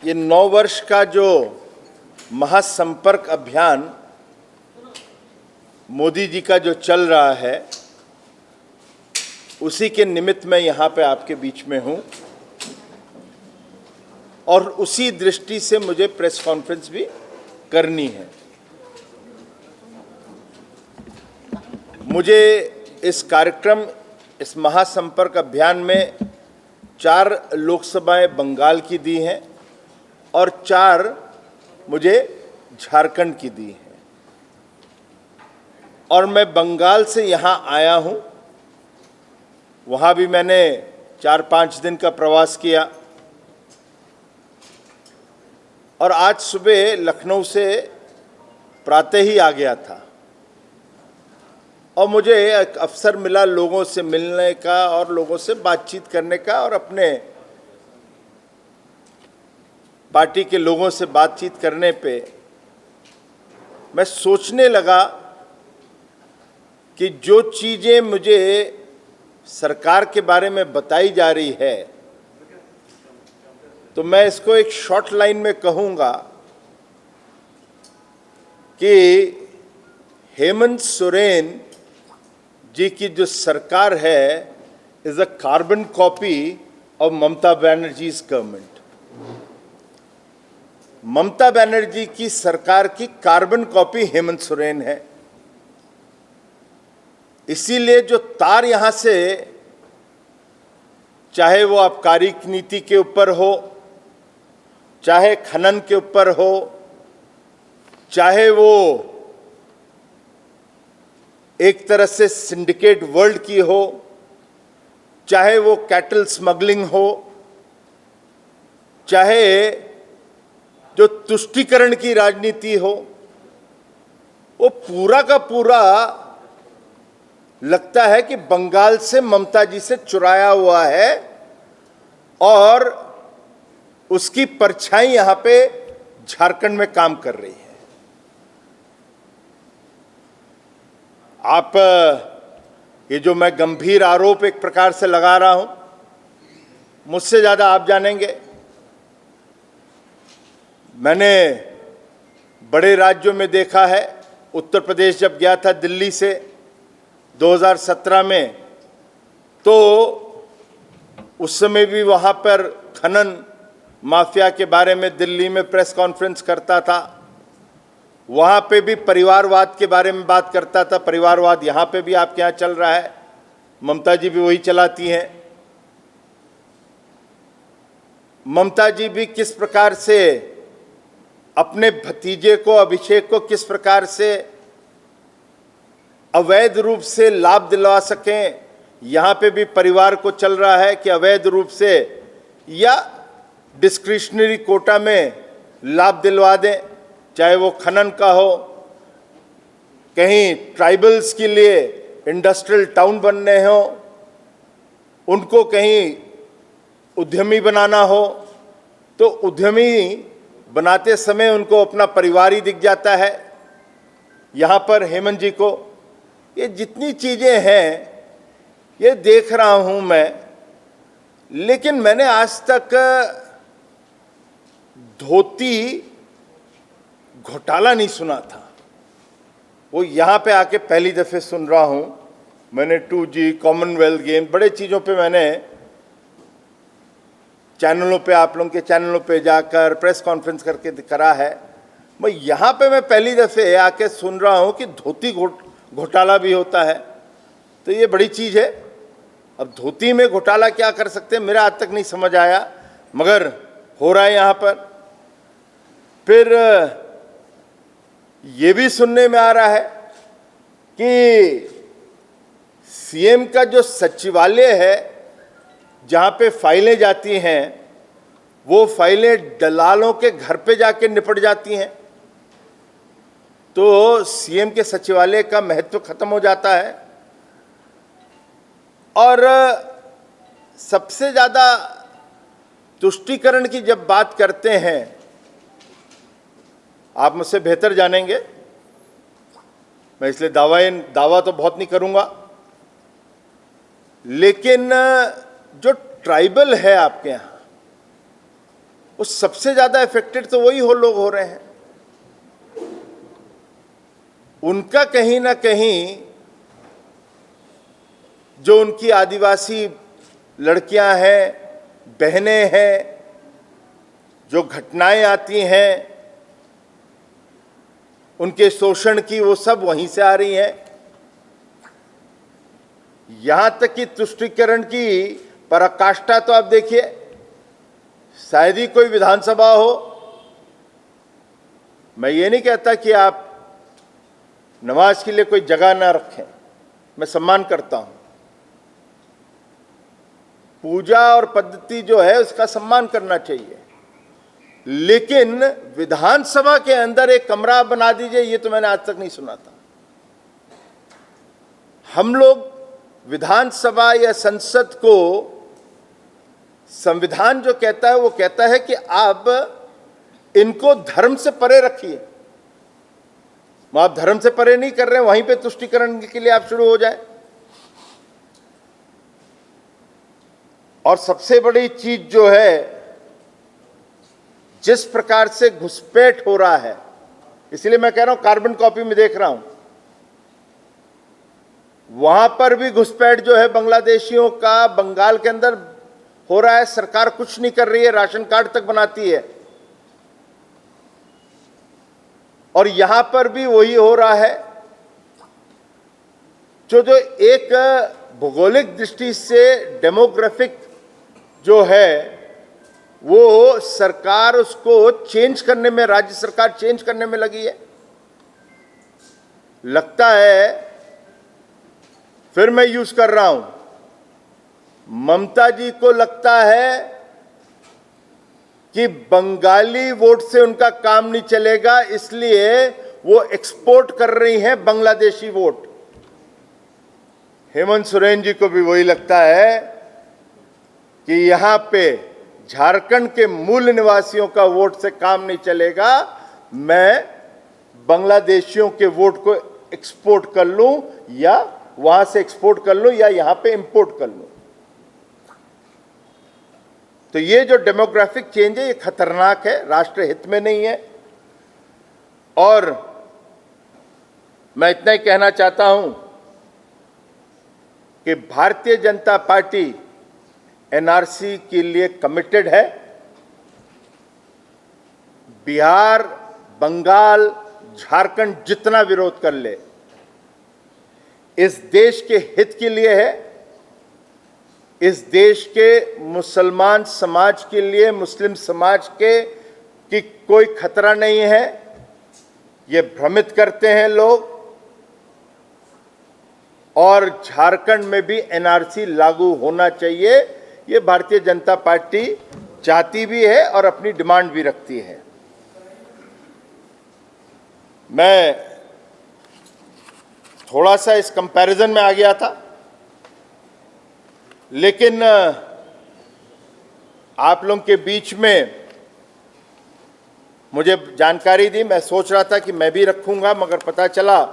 ये 9 वर्ष का जो महासंपर्क अभियान मोदी जी का जो चल रहा है, उसी के निमित्त मैं यहाँ पे आपके बीच में हूँ और उसी दृष्टि से मुझे प्रेस कॉन्फ्रेंस भी करनी है। मुझे इस कार्यक्रम, इस महासंपर्क अभियान में 4 लोकसभाएं बंगाल की दी हैं और 4 मुझे झारखंड की दी हैं और मैं बंगाल से यहाँ आया हूँ। वहाँ भी मैंने 4-5 दिन का प्रवास किया और आज सुबह लखनऊ से प्रातः ही आ गया था और मुझे एक अवसर मिला लोगों से मिलने का और लोगों से बातचीत करने का और अपने पार्टी के लोगों से बातचीत करने पे मैं सोचने लगा कि जो चीज़ें मुझे सरकार के बारे में बताई जा रही है, तो मैं इसको एक शॉर्ट लाइन में कहूँगा कि हेमंत सोरेन जी की जो सरकार है is a carbon copy of Mamata Banerjee's government. Mamata Banerjee की सरकार की कार्बन कॉपी हेमंत सोरेन है। इसीलिए जो तार यहाँ से, चाहे वो आबकारी नीति के ऊपर हो, चाहे खनन के ऊपर हो, चाहे वो एक तरह से सिंडिकेट वर्ल्ड की हो, चाहे वो कैटल स्मगलिंग हो, चाहे जो तुष्टीकरण की राजनीति हो, वो पूरा का पूरा लगता है कि बंगाल से ममता जी से चुराया हुआ है और उसकी परछाई यहां पे झारखंड में काम कर रही है। आप ये जो मैं गंभीर आरोप एक प्रकार से लगा रहा हूं, मुझसे ज्यादा आप जानेंगे। मैंने बड़े राज्यों में देखा है। उत्तर प्रदेश जब गया था दिल्ली से 2017 में, तो उस समय भी वहाँ पर खनन माफिया के बारे में दिल्ली में प्रेस कॉन्फ्रेंस करता था। वहाँ पे भी परिवारवाद के बारे में बात करता था। परिवारवाद यहाँ पे भी आपके यहाँ चल रहा है, ममता जी भी वही चलाती हैं। ममता जी भी किस प्रकार से अपने भतीजे को, अभिषेक को, किस प्रकार से अवैध रूप से लाभ दिलवा सकें, यहाँ पे भी परिवार को चल रहा है कि अवैध रूप से या डिस्क्रिशनरी कोटा में लाभ दिलवा दें, चाहे वो खनन का हो, कहीं ट्राइबल्स के लिए इंडस्ट्रियल टाउन बनने हो, उनको कहीं उद्यमी बनाना हो, तो उद्यमी बनाते समय उनको अपना परिवार ही दिख जाता है। यहाँ पर हेमंत जी को ये जितनी चीज़ें हैं ये देख रहा हूँ मैं, लेकिन मैंने आज तक धोती घोटाला नहीं सुना था। वो यहाँ पे आके पहली दफ़े सुन रहा हूँ। मैंने 2G, कॉमनवेल्थ गेम, बड़े चीज़ों पे मैंने चैनलों पे, आप लोगों के चैनलों पे जाकर प्रेस कॉन्फ्रेंस करके करा है। मैं यहाँ पे मैं पहली दफ़े आके सुन रहा हूँ कि धोती घोटाला भी होता है। तो ये बड़ी चीज़ है। अब धोती में घोटाला क्या कर सकते हैं, मेरा आज तक नहीं समझ आया, मगर हो रहा है यहाँ पर। फिर ये भी सुनने में आ रहा है कि सीएम का जो सचिवालय है, जहाँ पे फाइलें जाती हैं, वो फाइलें दलालों के घर पे जाके निपट जाती हैं। तो सीएम के सचिवालय का महत्व खत्म हो जाता है। और सबसे ज़्यादा तुष्टीकरण की जब बात करते हैं, आप मुझसे बेहतर जानेंगे, मैं इसलिए दावा तो बहुत नहीं करूंगा, लेकिन जो ट्राइबल है आपके यहाँ, वो सबसे ज्यादा इफेक्टेड तो वही लोग हो रहे हैं। उनका कहीं ना कहीं जो उनकी आदिवासी लड़कियां हैं, बहनें हैं, जो घटनाएं आती हैं उनके शोषण की, वो सब वहीं से आ रही हैं। यहां तक कि तुष्टीकरण की पराकाष्ठा तो आप देखिए, शायद ही कोई विधानसभा हो, मैं ये नहीं कहता कि आप नमाज के लिए कोई जगह ना रखें, मैं सम्मान करता हूं, पूजा और पद्धति जो है उसका सम्मान करना चाहिए, लेकिन विधानसभा के अंदर एक कमरा बना दीजिए, ये तो मैंने आज तक नहीं सुना था। हम लोग विधानसभा या संसद को, संविधान जो कहता है वो कहता है कि आप इनको धर्म से परे रखिए। आप धर्म से परे नहीं कर रहे हैं, वहीं पे तुष्टीकरण के लिए आप शुरू हो जाए। और सबसे बड़ी चीज जो है, जिस प्रकार से घुसपैठ हो रहा है, इसलिए मैं कह रहा हूं कार्बन कॉपी में देख रहा हूं, वहां पर भी घुसपैठ जो है बांग्लादेशियों का बंगाल के अंदर हो रहा है। सरकार कुछ नहीं कर रही है, राशन कार्ड तक बनाती है। और यहां पर भी वही हो रहा है। जो एक भौगोलिक दृष्टि से डेमोग्राफिक जो है, वो सरकार उसको चेंज करने में, राज्य सरकार चेंज करने में लगी है। लगता है, फिर मैं यूज कर रहा हूं, ममता जी को लगता है कि बंगाली वोट से उनका काम नहीं चलेगा, इसलिए वो एक्सपोर्ट कर रही हैं बांग्लादेशी वोट। हेमंत सोरेन जी को भी वही लगता है कि यहां पे झारखंड के मूल निवासियों का वोट से काम नहीं चलेगा, मैं बांग्लादेशियों के वोट को एक्सपोर्ट कर लूं, या वहां से एक्सपोर्ट कर लूं, या यहां पे इंपोर्ट कर लूं। तो ये जो डेमोग्राफिक चेंज है, ये खतरनाक है, राष्ट्र हित में नहीं है। और मैं इतना ही कहना चाहता हूं कि भारतीय जनता पार्टी एनआरसी के लिए कमिटेड है। बिहार, बंगाल, झारखंड जितना विरोध कर ले, इस देश के हित के लिए है, इस देश के मुसलमान समाज के लिए, मुस्लिम समाज के कि कोई खतरा नहीं है, ये भ्रमित करते हैं लोग। और झारखंड में भी एनआरसी लागू होना चाहिए, ये भारतीय जनता पार्टी चाहती भी है और अपनी डिमांड भी रखती है। मैं थोड़ा सा इस कंपैरिजन में आ गया था, लेकिन आप लोगों के बीच में मुझे जानकारी दी, मैं सोच रहा था कि मैं भी रखूंगा, मगर पता चला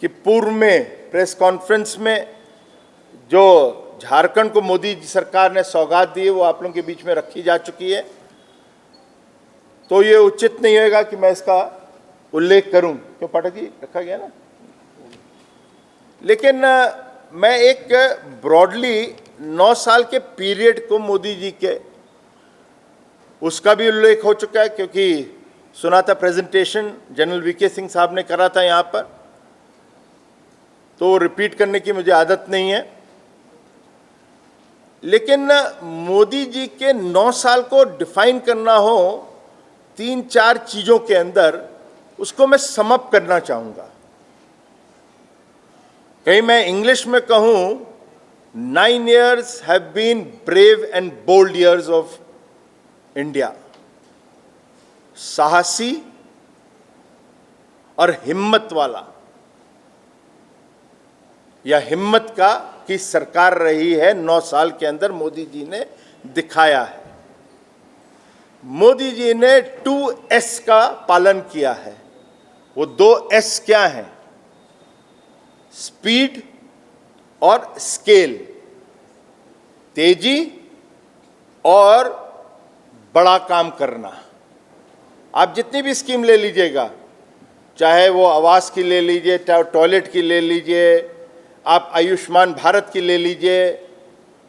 कि पूर्व में प्रेस कॉन्फ्रेंस में जो झारखंड को मोदी जी सरकार ने सौगात दी है, वो आप लोगों के बीच में रखी जा चुकी है। तो ये उचित नहीं होगा कि मैं इसका उल्लेख करूं। क्यों पाठक जी, रखा गया ना। लेकिन मैं एक ब्रॉडली 9 साल के पीरियड को मोदी जी के, उसका भी उल्लेख हो चुका है, क्योंकि सुना था प्रेजेंटेशन जनरल वीके सिंह साहब ने करा था यहाँ पर, तो रिपीट करने की मुझे आदत नहीं है। लेकिन मोदी जी के 9 साल को डिफाइन करना हो 3-4 चीजों के अंदर, उसको मैं समअप करना चाहूंगा। कहीं मैं इंग्लिश में कहूं, 9 years have been brave and bold years of India। साहसी और हिम्मत वाला, या हिम्मत का की सरकार रही है 9 साल के अंदर, मोदी जी ने दिखाया है। मोदी जी ने 2S का पालन किया है। वो 2S क्या है? स्पीड और स्केल, तेजी और बड़ा काम करना। आप जितनी भी स्कीम ले लीजिएगा, चाहे वो आवास की ले लीजिए, चाहे टॉयलेट की ले लीजिए, आप आयुष्मान भारत की ले लीजिए,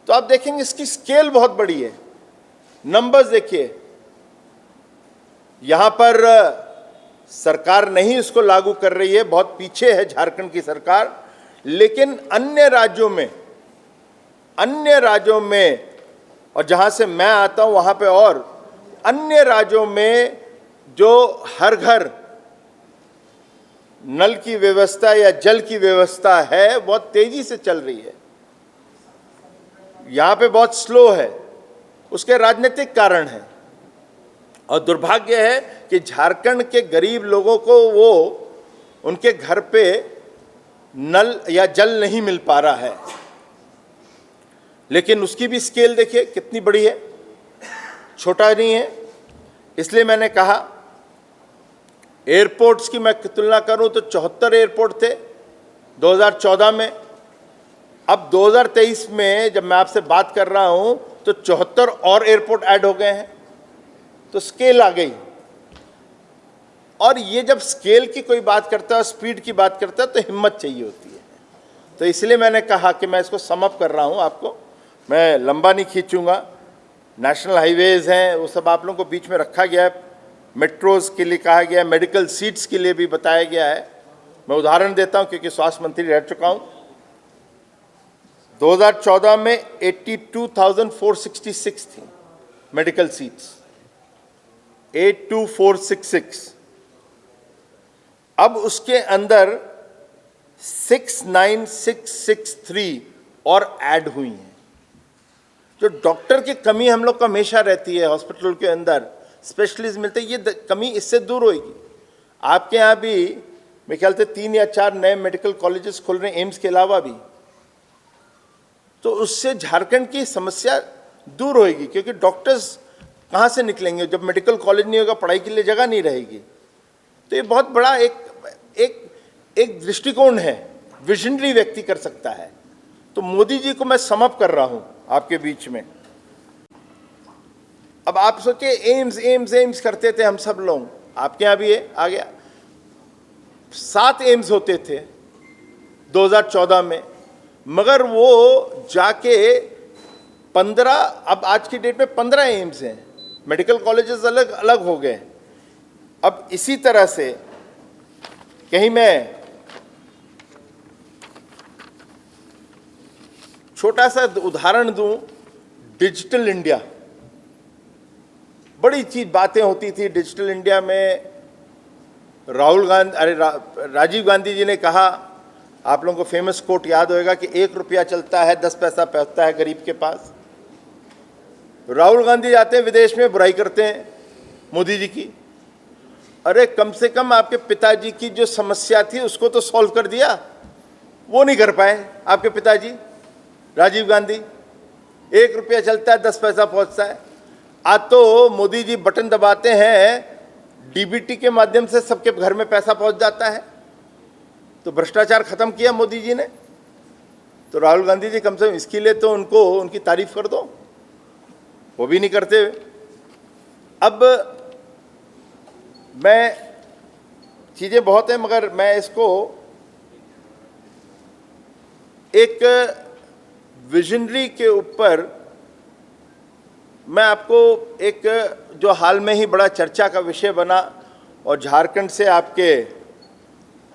तो आप देखेंगे इसकी स्केल बहुत बड़ी है। नंबर्स देखिए, यहां पर सरकार नहीं इसको लागू कर रही है, बहुत पीछे है झारखंड की सरकार, लेकिन अन्य राज्यों में और जहां से मैं आता हूं वहां पे और अन्य राज्यों में जो हर घर नल की व्यवस्था या जल की व्यवस्था है बहुत तेजी से चल रही है। यहां पे बहुत स्लो है, उसके राजनीतिक कारण है। और दुर्भाग्य है कि झारखंड के गरीब लोगों को वो उनके घर पे नल या जल नहीं मिल पा रहा है। लेकिन उसकी भी स्केल देखिए कितनी बड़ी है, छोटा नहीं है। इसलिए मैंने कहा, एयरपोर्ट्स की मैं तुलना करूं तो 74 एयरपोर्ट थे 2014 में। अब 2023 में जब मैं आपसे बात कर रहा हूं तो 74 और एयरपोर्ट ऐड हो गए हैं, तो स्केल आ गई। और ये जब स्केल की कोई बात करता है, स्पीड की बात करता है, तो हिम्मत चाहिए होती है। तो इसलिए मैंने कहा कि मैं इसको सम अप कर रहा हूं आपको, मैं लंबा नहीं खींचूंगा। नेशनल हाईवेज हैं, वो सब आप लोगों को बीच में रखा गया है, मेट्रोज के लिए कहा गया है, मेडिकल सीट्स के लिए भी बताया गया है। मैं उदाहरण देता हूं क्योंकि स्वास्थ्य मंत्री रह चुका हूं। 2014 में 82,466 थी मेडिकल सीट्स, 82,466। अब उसके अंदर 69,663 और ऐड हुई हैं। जो डॉक्टर की कमी हम लोग को हमेशा रहती है, हॉस्पिटल के अंदर स्पेशलिस्ट मिलते हैं, ये कमी इससे दूर होगी। आपके यहाँ भी मेरे ख्याल से 3 या 4 नए मेडिकल कॉलेजेस खुल रहे हैं एम्स के अलावा भी, तो उससे झारखंड की समस्या दूर होगी। क्योंकि डॉक्टर्स कहाँ से निकलेंगे जब मेडिकल कॉलेज नहीं होगा, पढ़ाई के लिए जगह नहीं रहेगी। तो ये बहुत बड़ा एक दृष्टिकोण है, विजनरी व्यक्ति कर सकता है। तो मोदी जी को मैं सम अप कर रहा हूं आपके बीच में। अब आप सोचिए, एम्स एम्स एम्स करते थे हम सब लोग, आपके यहाँ भी है, आ गया 7 एम्स होते थे 2014 में, मगर वो जाके 15, अब आज की डेट में 15 एम्स हैं। मेडिकल कॉलेजेस अलग अलग हो गए। अब इसी तरह से कहीं मैं छोटा सा उदाहरण दूं, डिजिटल इंडिया, बड़ी चीज बातें होती थी डिजिटल इंडिया में। राजीव गांधी जी ने कहा, आप लोगों को फेमस कोट याद होगा कि 1 रुपया चलता है 10 पैसा पहुंचता है गरीब के पास। राहुल गांधी जाते हैं विदेश में, बुराई करते हैं मोदी जी की। अरे कम से कम आपके पिताजी की जो समस्या थी उसको तो सॉल्व कर दिया, वो नहीं कर पाए आपके पिताजी राजीव गांधी। 1 रुपया चलता है 10 पैसा पहुंचता है। आज तो मोदी जी बटन दबाते हैं, डीबीटी के माध्यम से सबके घर में पैसा पहुंच जाता है। तो भ्रष्टाचार खत्म किया मोदी जी ने। तो राहुल गांधी जी कम से कम इसके लिए तो उनको उनकी तारीफ कर दो, वो भी नहीं करते। अब मैं, चीजें बहुत हैं मगर मैं इसको एक विजनरी के ऊपर मैं आपको एक जो हाल में ही बड़ा चर्चा का विषय बना, और झारखंड से आपके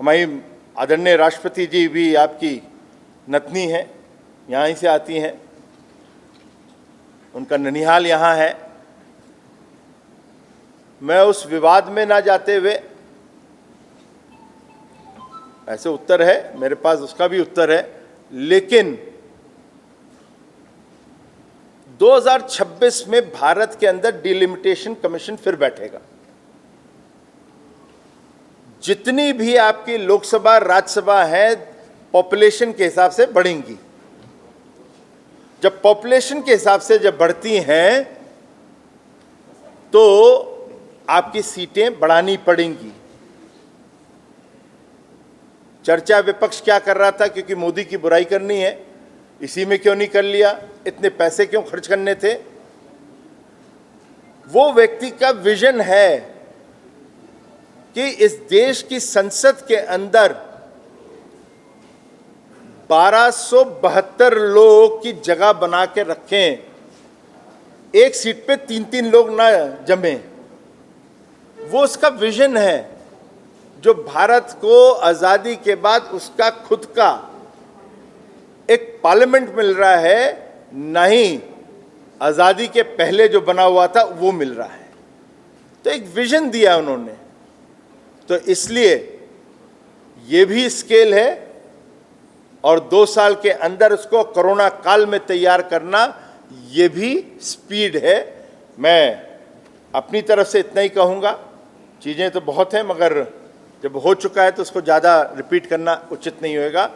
हमारी आदरणीय राष्ट्रपति जी भी आपकी नतनी हैं, यहाँ ही से आती हैं, उनका ननिहाल यहाँ है। मैं उस विवाद में ना जाते हुए, ऐसे उत्तर है मेरे पास, उसका भी उत्तर है, लेकिन 2026 में भारत के अंदर डिलिमिटेशन कमीशन फिर बैठेगा। जितनी भी आपकी लोकसभा राज्यसभा है पॉपुलेशन के हिसाब से बढ़ेंगी। जब पॉपुलेशन के हिसाब से जब बढ़ती हैं तो आपकी सीटें बढ़ानी पड़ेंगी। चर्चा विपक्ष क्या कर रहा था, क्योंकि मोदी की बुराई करनी है, इसी में क्यों नहीं कर लिया, इतने पैसे क्यों खर्च करने थे। वो व्यक्ति का विजन है कि इस देश की संसद के अंदर 1272 लोगों की जगह बना के रखें, एक सीट पे 3-3 लोग ना जमे। वो उसका विजन है जो भारत को आजादी के बाद उसका खुद का एक पार्लियामेंट मिल रहा है, नहीं आजादी के पहले जो बना हुआ था वो मिल रहा है। तो एक विजन दिया उन्होंने, तो इसलिए ये भी स्केल है और 2 साल के अंदर उसको कोरोना काल में तैयार करना ये भी स्पीड है। मैं अपनी तरफ से इतना ही कहूँगा, चीज़ें तो बहुत हैं मगर जब हो चुका है तो उसको ज़्यादा रिपीट करना उचित नहीं होएगा।